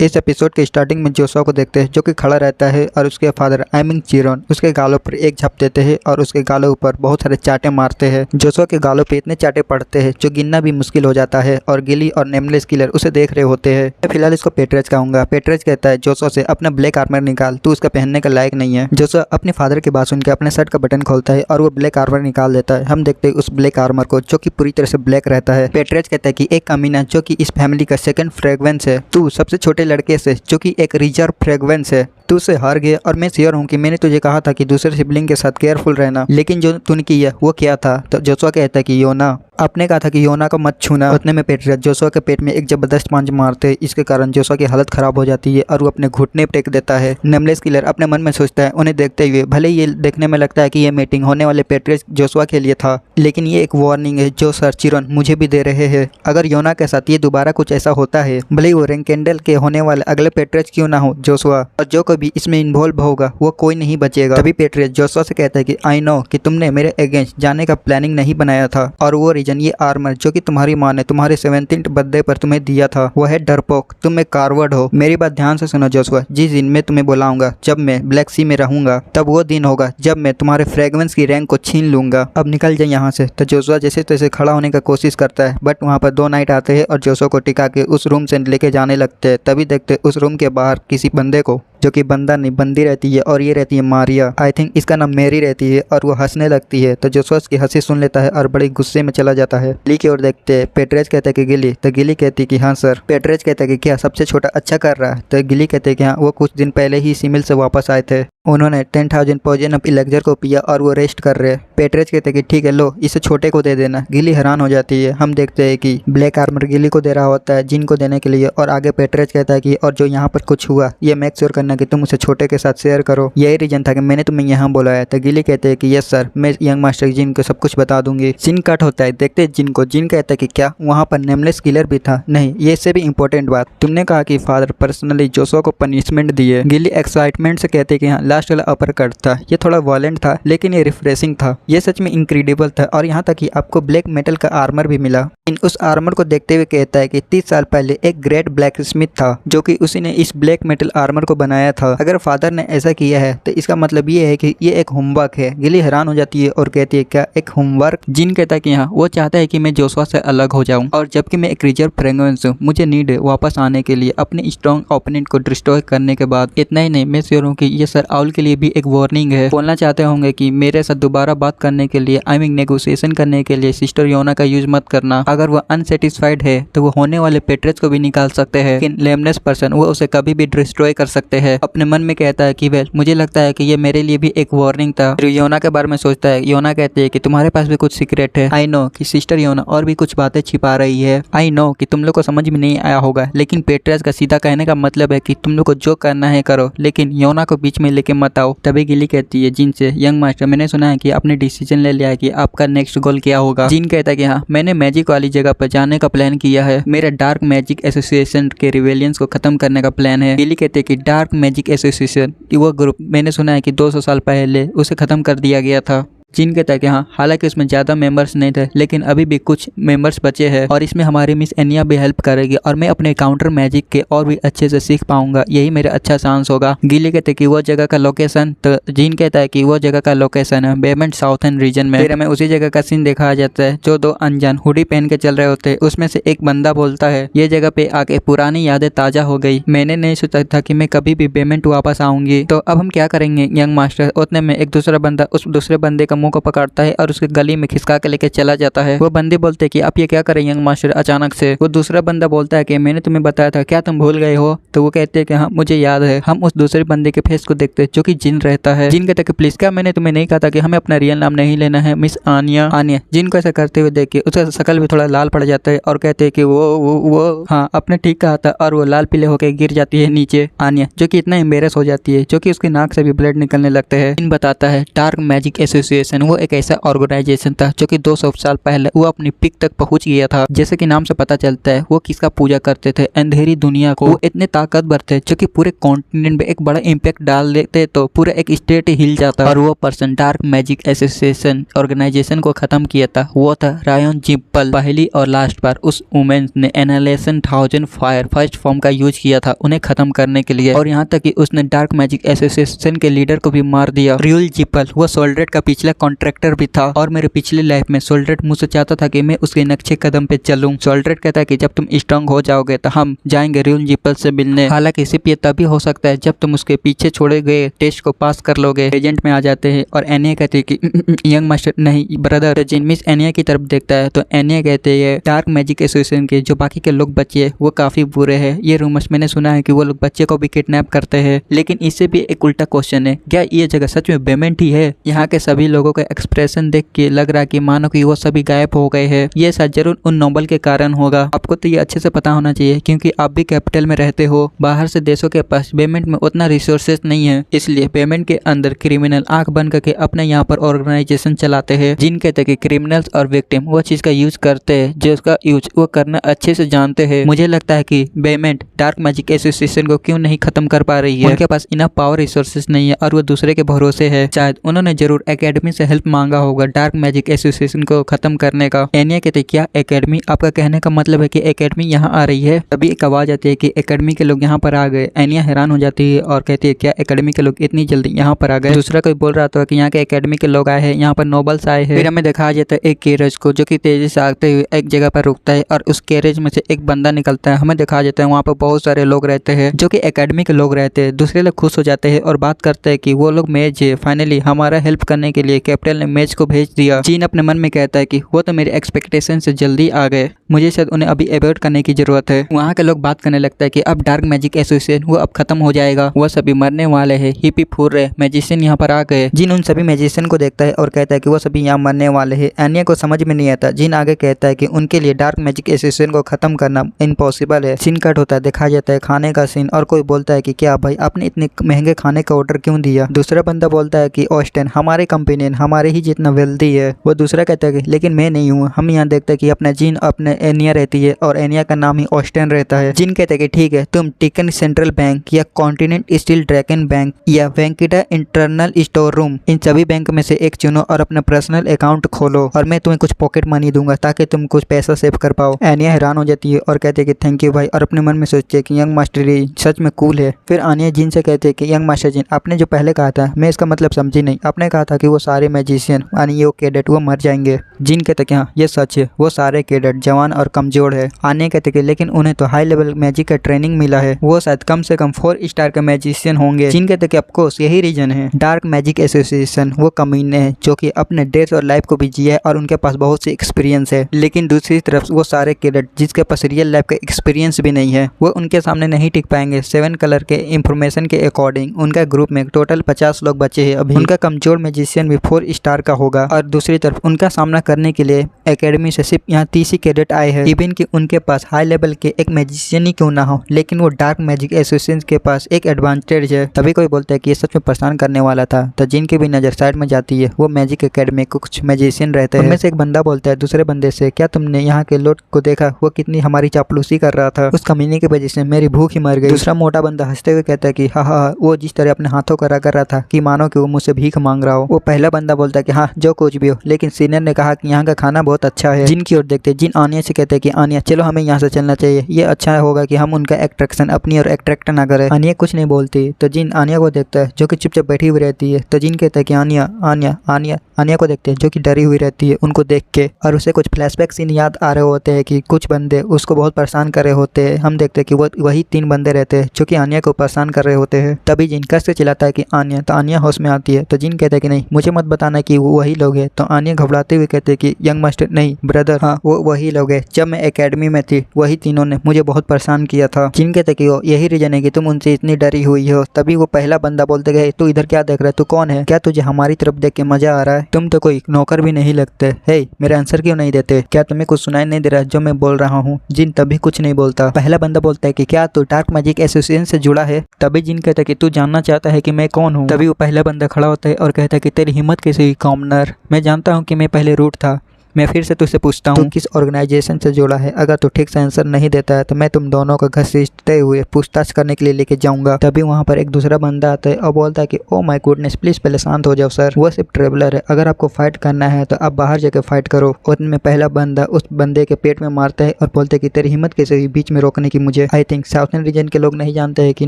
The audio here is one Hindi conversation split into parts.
इस एपिसोड के स्टार्टिंग में जोशुआ को देखते हैं जो कि खड़ा रहता है और उसके फादर आई मीन चिरोन उसके गालों पर एक झप देते हैं और उसके गालों पर बहुत सारे चाटे मारते हैं। जोशुआ के गालों पे इतने चाटे पड़ते हैं जो गिनना भी मुश्किल हो जाता है और गिली और नेमलेस किलर उसे देख रहे होते हैं। मैं फिलहाल इसको पेट्रेज कहूंगा। पेट्रेज कहता है जोशुआ से अपना ब्लैक आर्मर निकाल, तू उसका पहनने का लायक नहीं है। जोशुआ अपने फादर की बात सुनकर अपने शर्ट का बटन खोलता है और वो ब्लैक आर्मर निकाल देता है। हम देखते हैं उस ब्लैक आर्मर को जो कि पूरी तरह से ब्लैक रहता है। पेट्रेज कहता है कि एक कमीना जो कि इस फैमिली का सेकंड फ्रेगरेंस है, तू सबसे छोटे लड़के से जो कि एक रिजर्व फ्रेगरेंस है, तू उससे हार गया और मैं श्योर हूँ कि मैंने तुझे कहा था कि दूसरे सिबलिंग के साथ केयरफुल रहना, लेकिन जो तूने किया वो क्या था। तो जोशुआ कहता है कि योना, आपने कहा था कि योना को मत छूना। उतने में पेट्रेज जोशुआ के पेट में एक जबरदस्त पांच मारते हैं। इसके कारण जोशुआ की हालत खराब हो जाती है और वो अपने घुटने टेक देता है। नेमलेस किलर अपने मन में सोचता है उन्हें देखते हुए, भले ये देखने में लगता है कि ये मीटिंग होने वाले पेट्रेज जोशुआ के लिए था, लेकिन ये एक वार्निंग है जो सर चिरोन मुझे भी दे रहे हैं। अगर योना के साथ ये दोबारा कुछ ऐसा होता है, भले ही वो रेंकेंडल के होने वाले अगले पेट्रेज क्यों ना हो जोशुआ, और जो कोई भी इसमें इन्वॉल्व होगा वो कोई नहीं बचेगा। तभी पेट्रेज जोशुआ से कहता है कि आई नो कि तुमने मेरे अगेंस्ट जाने का प्लानिंग नहीं बनाया था और वो रीजन ये आर्मर जो कि तुम्हारी माँ ने तुम्हारे 17th बर्थडे पर तुम्हें दिया था वो है डरपोक, तुम एक कार्वर्ड हो। मेरी बात ध्यान से सुनो जोशुआ, जिस दिन मैं तुम्हें बुलाऊंगा जब मैं ब्लैक सी में रहूंगा तब वो दिन होगा जब मैं तुम्हारे फ्रेगरेंस की रैंक को छीन लूंगा। अब निकल जाए यहाँ से। तो जोशुआ जैसे तैसे खड़ा होने का कोशिश करता है, बट वहाँ पर दो नाइट आते हैं और जोशुआ को टिका के उस रूम से लेके जाने लगते हैं। तभी देखते उस रूम के बाहर किसी बंदे को, जो कि बंदा नहीं बंदी रहती है और ये रहती है मारिया, आई थिंक इसका नाम मेरी रहती है, और वो हंसने लगती है। तो जोशुआ की हंसी सुन लेता है और बड़ी गुस्से में चला जाता है। गिली की ओर देखते हैं। पेट्रेज कहता है कि गिली, तो गिली कहती है कि हाँ सर। पेट्रेज कहता है कि क्या सबसे छोटा अच्छा कर रहा है। तो गिली कहते हैं कि हाँ, वो कुछ दिन पहले ही सिमिल से वापस आए थे, उन्होंने 10,000 पोजन ऑफ इलेक्जर को पिया और वो रेस्ट कर रहे हैं। पेट्रेज कहते हैं कि ठीक है लो, इसे छोटे को दे देना। गिली हैरान हो जाती है। हम देखते हैं कि ब्लैक आर्मर गिली को दे रहा होता है जिन को देने के लिए, और आगे पेट्रेज कहता है कि और जो यहाँ पर कुछ हुआ ये मेक श्योर करना कि तुम उसे छोटे के साथ शेयर करो, यही रीजन था कि मैंने तुम्हें यहाँ बुलाया। तो गिली कहते हैं कि यस सर, मैं यंग मास्टर जिन को सब कुछ बता दूंगी। सीन कट होता है, देखते हैं जिन को। जिन कहता है कि क्या वहाँ पर नेमलेस किलर भी था? नहीं, ये इससे भी इम्पोर्टेंट बात, तुमने कहा कि फादर पर्सनली जोशुआ को पनिशमेंट दिए। गिली एक्साइटमेंट से कहते हैं कि हाँ, लास्ट वाला अपर कट था, ये थोड़ा वायलेंट था लेकिन ये रिफ्रेशिंग था, ये सच में इनक्रेडिबल था, और यहाँ तक कि आपको ब्लैक मेटल का आर्मर भी मिला। इन उस आर्मर को देखते हुए कहता है कि 30 साल पहले एक ग्रेट ब्लैक स्मिथ था जो कि उसी ने इस ब्लैक मेटल आर्मर को बनाया था। अगर फादर ने ऐसा किया है तो इसका मतलब ये है कि ये एक होमवर्क है। गिली हैरान हो जाती है और कहती है क्या एक होमवर्क? जिन कहता है कि हाँ, वो चाहता है कि मैं जोशुआ से अलग हो जाऊं, और जबकि मैं एक रिजर्व फ्रेगरेंस हूं, मुझे नीड है वापस आने के लिए अपने स्ट्रॉन्ग ओपोनेंट को डिस्ट्रॉय करने के बाद। इतना ही नहीं, मैं श्योर हूँ कि ये सर आउल के लिए भी एक वार्निंग है। बोलना चाहते होंगे कि मेरे साथ दोबारा बात करने के लिए, आई मीन नेगोशिएशन करने के लिए सिस्टर योना का यूज मत करना। अगर वो अनसेटिस्फाइड है तो वो होने वाले पेट्रेज को भी निकाल सकते हैं, लेकिन लेमलेस पर्सन वो उसे कभी भी डिस्ट्रॉय कर सकते हैं। अपने मन में कहता है कि वेल, मुझे लगता है कि ये मेरे लिए भी एक वार्निंग था। फिर योना के बारे में सोचता है। योना कहती है कि तुम्हारे पास भी कुछ सीक्रेट है। आई नो कि सिस्टर योना और भी कुछ बातें छिपा रही है। आई नो कि तुम लोग को समझ में नहीं आया होगा, लेकिन पेट्रेज का सीधा कहने का मतलब है कि तुम लोग को जो करना है करो, लेकिन योना को बीच में लेके मत आओ। तभी गिली कहती है जिन से, यंग मास्टर, मैंने सुना है कि आपने डिसीजन ले लिया है कि आपका नेक्स्ट गोल क्या होगा। जिन कहता है कि हाँ, मैंने मैजिक वाली जगह पर जाने का प्लान किया है। मेरा डार्क मैजिक एसोसिएशन के रिवेलियंस को खत्म करने का प्लान है। गिली कहते हैं कि डार्क मैजिक एसोसिएशन, वो ग्रुप मैंने सुना है कि 200 साल पहले उसे खत्म कर दिया गया था। जिन कहता है कि हाँ, हालांकि उसमें ज़्यादा मेंबर्स नहीं थे, लेकिन अभी भी कुछ मेंबर्स बचे हैं और इसमें हमारी मिस एनिया भी हेल्प करेगी और मैं अपने काउंटर मैजिक के और भी अच्छे से सीख पाऊंगा, यही मेरा अच्छा चांस होगा। गिली कहते हैं कि वो जगह का लोकेशन, तो जिन कहता है कि वो जगह का लोकेशन है बेमेंट साउथर्न रीजन में। फिर हमें उसी जगह का सीन दिखाया जाता है जो दो अनजान हुडी पहन के चल रहे होते हैं। उसमें से एक बंदा बोलता है, ये जगह पे आके पुरानी यादें ताजा हो गई, मैंने नहीं सोचा था कि मैं कभी भी बेमेंट वापस आऊंगी, तो अब हम क्या करेंगे यंग मास्टर। उतने में एक दूसरा बंदा उस दूसरे बंदे का मुंह को पकड़ता है और उसके गली में खिसका के लेके चला जाता है। वो बंदे बोलते हैं कि आप ये क्या करें यंग मास्टर अचानक से। वो दूसरा बंदा बोलता है कि मैंने तुम्हें बताया था, क्या तुम भूल गए हो? तो वो कहते हैं कि हाँ, मुझे याद है। हम उस दूसरे बंदे के फेस को देखते हैं जो कि जिन रहता है। जिन कहता है कि प्लीज, क्या मैंने तुम्हें नहीं कहा था कि हमें अपना रियल नाम नहीं लेना है, मिस आनिया। आनिया जिन को ऐसा करते हुए देख के उसका शकल भी थोड़ा लाल पड़ जाता है और कहते हैं कि वो हाँ, आपने ठीक कहा था, और वो लाल पीले होकर गिर जाती है नीचे। आनिया जो कि इतना एम्बेरस हो जाती है, जो कि उसकी नाक से भी ब्लड निकलने लगते हैं। जिन बताता है डार्क मैजिक एसोसिएशन एसोसिएशन वो एक ऐसा ऑर्गेनाइजेशन था जो कि 200 साल पहले वो अपनी पीक तक पहुंच गया था। जैसे कि नाम से पता चलता है वो किसका पूजा करते थे, अंधेरी दुनिया को। वो इतने ताकतवर थे जो कि पूरे कॉन्टिनेंट में एक बड़ा इम्पैक्ट डाल देते तो पूरा एक स्टेट हिल जाता। और वो person dark magic association organization को खत्म किया था वो था रायन जिम्पल। पहली और लास्ट बार उस वुमेन ने एनालेशन 1000 फायर फर्स्ट फॉर्म का यूज किया था उन्हें खत्म करने के लिए। और यहाँ तक कि उसने डार्क मैजिक एसोसिएशन के लीडर को भी मार दिया। रियल जिम्पल वो सोल्ड्रेट का पिछला कॉन्ट्रैक्टर भी था और मेरे पिछले लाइफ में सोल्ड्रेट मुझसे चाहता था कि मैं उसके नक्शे कदम पे चलूं। सोल्ड्रेट कहता है कि जब तुम स्ट्रांग हो जाओगे तो हम जाएंगे रियल जिम्पल से मिलने। हालांकि सिर्फ ये तभी हो सकता है जब तुम उसके पीछे छोड़े गए टेस्ट को पास कर लोगे। एजेंट में आ जाते हैं और एनिया कहती है कि यंग मास्टर नहीं ब्रदर। जिन मिस एनिया की तरफ देखता है तो एनिया कहते हैं डार्क मैजिक एसोसिएशन के जो बाकी के लोग बचे वो काफी बुरे हैं। ये रूमर्स मैंने सुना है कि वो लोग बच्चे को भी किडनैप करते हैं। लेकिन इससे भी एक उल्टा क्वेश्चन है, क्या ये जगह सच में बेमेंट ही है? यहाँ के सभी लोगों का एक्सप्रेशन देख के लग रहा है कि मानो कि वो सभी गायब हो गए हैं। ये शायद जरूर उन नोबल के कारण होगा। आपको तो ये अच्छे से पता होना चाहिए क्योंकि आप भी कैपिटल में रहते हो। बाहर से देशों के पास पेमेंट में उतना रिसोर्सेज नहीं है, इसलिए पेमेंट के अंदर क्रिमिनल आंख बंद करके अपने यहाँ पर ऑर्गेनाइजेशन चलाते हैं। जिन कहते हैं कि क्रिमिनल्स और विक्टिम वो चीज का यूज करते हैं जो उसका यूज वो करना अच्छे से जानते हैं। मुझे लगता है कि पेमेंट डार्क मैजिक एसोसिएशन को क्यों नहीं खत्म कर पा रही है। उनके पास इनफ पावर रिसोर्सेज नहीं है और वो दूसरे के भरोसे है। शायद उन्होंने जरूर एकेडमी से हेल्प मांगा होगा डार्क मैजिक एसोसिएशन को खत्म करने का। एनिया कहते क्या एकेडमी? आपका कहने का मतलब है कि एकेडमी यहाँ आ रही है? तभी एक आवाज आती है कि एकेडमी के लोग यहाँ पर आ गए। एनिया हैरान हो जाती है और कहती है क्या एकेडमी के लोग इतनी जल्दी यहाँ पर आ गए? दूसरा कोई बोल रहा था कि यहाँ के एकेडमी के लोग आए हैं, यहाँ पर नोबल्स आए हैं। फिर हमें दिखाया जाता है एक कैरेज को जो कि तेजी से आते हुए एक जगह पर रुकता है और उस कैरेज में से एक बंदा निकलता है। हमें दिखाया जाता है वहाँ पर बहुत सारे लोग रहते हैं जो कि एकेडमी के लोग रहते हैं। दूसरे लोग खुश हो जाते हैं और बात करते हैं कि वो लोग मेज है, फाइनली हमारा हेल्प करने के लिए कैपिटल ने मेज को भेज दिया। जीन अपने मन में कहता है कि वो तो मेरे एक्सपेक्टेशन से जल्दी आ गए, मुझे शायद उन्हें अभी अवॉइड करने की जरूरत है। वहाँ के लोग बात करने लगता है कि अब डार्क मैजिक एसोसिएशन वो अब खत्म हो जाएगा, वो सभी मरने वाले हैं। हिपी फूर रहे मैजिशियन यहाँ पर आ गए। जिन उन सभी मैजिशियन को देखता है और कहता है कि वो सभी यहाँ मरने वाले हैं। एनिया को समझ में नहीं आता। जिन आगे कहता है कि उनके लिए डार्क मैजिक एसोसिएशन को खत्म करना इम्पॉसिबल है। सीन कट होता है, दिखाया जाता है खाने का सीन और कोई बोलता है कि क्या भाई आपने इतने महंगे खाने का ऑर्डर क्यों दिया? दूसरा बंदा बोलता है कि ऑस्टिन हमारे कंपेनियन हमारे ही जितना वेल्दी है। वो दूसरा कहता है कि लेकिन मैं नहीं हूँ। हम यहाँ देखते हैं कि अपना जिन अपने एनिया रहती है और एनिया का नाम ही ऑस्टिन रहता है। जिन कहते हैं कि ठीक है तुम टिकन सेंट्रल बैंक या कॉन्टिनेंट स्टील ड्रैगन बैंक या वेंकिटा इंटरनल स्टोर रूम इन सभी बैंक में से एक चुनो और अपना पर्सनल अकाउंट खोलो और मैं तुम्हें कुछ पॉकेट मनी दूंगा ताकि तुम कुछ पैसा सेव कर पाओ। एनिया हैरान हो जाती है और कहते हैं कि थैंक यू भाई और अपने मन में सोचते हैं कि यंग मास्टर जी सच में कूल है। फिर आनिया जिन से कहते हैं कि यंग मास्टर जी आपने जो पहले कहा था मैं इसका मतलब समझी नहीं। आपने कहा था कि वो सारे मैजिशियन यानी वो कैडेट वो मर जाएंगे। जिन कहते कि हाँ ये सच है, वो सारे कैडेट जवान और कमजोर है। आनिया कहते कि लेकिन उन्हें तो हाई लेवल मैजिक का ट्रेनिंग मिला है, वो शायद कम से कम 4 स्टार के मैजिशियन होंगे। जिन कहते कि ऑफकोर्स यही रीजन है। डार्क मैजिक एसोसिएशन वो कमीने हैं जो कि अपने डेथ और लाइफ को भी जिया है और उनके पास बहुत सी एक्सपीरियंस है। लेकिन दूसरी तरफ वो सारे कैडेट जिसके पास रियल लाइफ का एक्सपीरियंस भी नहीं है वो उनके सामने नहीं टिक पाएंगे। 7 कलर के इंफॉर्मेशन के अकॉर्डिंग उनका ग्रुप में टोटल 50 लोग बचे हैं अभी। उनका कमजोर मैजिशियन भी 4 स्टार का होगा और दूसरी तरफ उनका सामना करने के लिए एकेडमी से सिर्फ यहाँ 30 ही कैडेट आए हैं। इवन कि उनके पास हाई लेवल के एक मैजिशियन ही क्यों ना हो लेकिन वो डार्क मैजिक एसोसिएशन के पास एक एडवांटेज है। तभी कोई बोलता है कि ये सच में परेशान करने वाला था। तो जिनकी भी नजर साइड में जाती है वो मैजिक एकेडमी को कुछ मैजिशियन रहते हैं। उनमें से एक बंदा बोलता है दूसरे बंदे से क्या तुमने यहाँ के लोग को देखा, वो कितनी हमारी चापलूसी कर रहा था, उस कमीने की वजह से मेरी भूख ही मर गई। दूसरा मोटा बंदा हंसते हुए कहता है कि हाँ वो जिस तरह अपने हाथों करा कर रहा था कि मानो कि वो मुझसे भीख मांग रहा हो। वो पहला बंदा बोलता है कि हाँ जो कुछ भी हो लेकिन सीनियर ने कहा कि यहाँ का खाना बहुत अच्छा है। जिन की ओर देखते जिन आनिया से कहते हैं कि आनिया चलो हमें यहाँ से चलना चाहिए, ये अच्छा होगा कि हम उनका एट्रैक्शन अपनी और एट्रैक्ट ना करें। आनिया कुछ नहीं बोलती तो जिन आनिया को देखता है जो कि चुपचाप बैठी हुई रहती है। तो जिन कहता है कि आनिया आनिया आनिया आनिया को देखते हैं जो कि डरी हुई रहती है उनको देख के और उसे कुछ फ्लैशबैक सीन याद आ रहे होते हैं कि कुछ बंदे उसको बहुत परेशान कर रहे होते हैं। हम देखते हैं कि वो वही 3 बंदे रहते हैं जो कि आनिया को परेशान कर रहे होते हैं। तभी जिन कस से चिल्लाता है कि आनिया, तो आनिया होश में आती है। तो जिन कहता है कि नहीं मुझे मत बताना कि वो वही लोग हैं। तो आनिया घबराते हुए कहते हैं कि यंग मास्टर नहीं ब्रदर हाँ वो वही लोग हैं, जब मैं एकेडमी में थी वही तीनों ने मुझे बहुत परेशान किया था। जिन कहते कि यही रीजन है कि तुम उनसे इतनी डरी हुई हो। तभी वो पहला बंदा बोलते गए तू इधर क्या देख रहा है, तू कौन है, क्या तुझे हमारी तरफ देख के मजा आ रहा है, तुम तो कोई नौकर भी नहीं लगते। हे मेरा आंसर क्यों नहीं देते, क्या तुम्हें कुछ सुनाई नहीं दे रहा जो मैं बोल रहा हूँ। जिन तभी कुछ नहीं बोलता। पहला बंदा बोलता है कि क्या तू डार्क मैजिक एसोसिएशन से जुड़ा है। तभी जिन कहता है कि तू जानना चाहता है कि मैं कौन हूँ। तभी वो पहला बंदा खड़ा होता है और कहता है कि तेरी हिम्मत कैसे हुई कॉमनर? मैं जानता हूँ कि मैं पहले रूट था। मैं फिर से तुझसे पूछता हूँ, तू किस ऑर्गेनाइजेशन से जुड़ा है? अगर तू ठीक से आंसर नहीं देता है तो मैं तुम दोनों को घसीटते हुए पूछताछ करने के लिए लेके जाऊंगा। तभी वहाँ पर एक दूसरा बंदा आता है और बोलता है कि ओ माय गुडनेस, प्लीज पहले शांत हो जाओ सर, वो सिर्फ ट्रेवलर है। अगर आपको फाइट करना है तो आप बाहर जाकर फाइट करो। और उनमें पहला बंदा उस बंदे के पेट में मारता है और बोलते है कि तेरी हिम्मत कैसे हुई बीच में रोकने की मुझे? आई थिंक साउथर्न रीजन के लोग नहीं जानते हैं कि